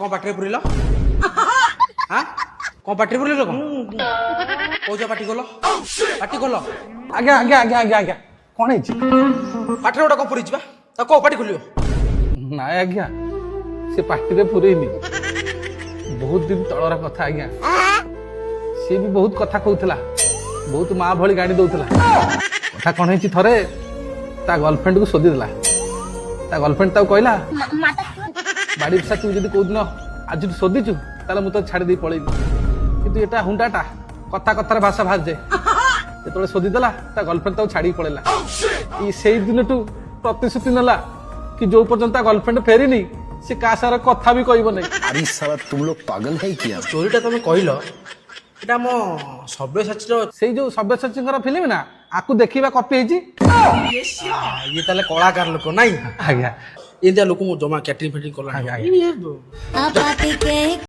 कौन पार्टी पुरिल हाँ कौन पार्टी पुरिल कौन कौच पार्टी कल आज्ञा आज्ञा आज्ञा आज्ञा आज्ञा कौन है पार्टी गोटे कौन पुरी कौ पार्टी खोल ना आज्ञा से पार्टी रे पुरेनी बहुत दिन तलर कथा आज्ञा सी भी बहुत कथा कहूला बहुत माँ भली गाड़ी दौला कथा कौन है थरे ता गर्लफ्रेंड को शोधी देला ता गर्लफ्रेंड ताऊ कहला बाड़ी पिछा तू जब कौ दिन आज शोधीचु ताले मु तो छाड़ी दे पलैबी किंतु एटा हुंडाटा कथा कथार भाषा बाहर जाए जो शोधीदेला ता गर्लफ्रेंड ताऊ छाड़ी पड़ेला से दिन टू प्रतिश्रुति नाला कि जो पर्यंत गर्लफ्रेंड फेरीनी से का सारा कथा भी कहब नहीं। अरे साला तुम लोग पागल है क्या? स्टोरीटा तुम कहल एटा मो सब्यसाची से जो सब्यसाची फिल्म ना आपको देखा कॉपी है ये ताले कलाकार लोक नहीं आज्ञा ये लोक जमा कैटरिंग फेटरिंग कला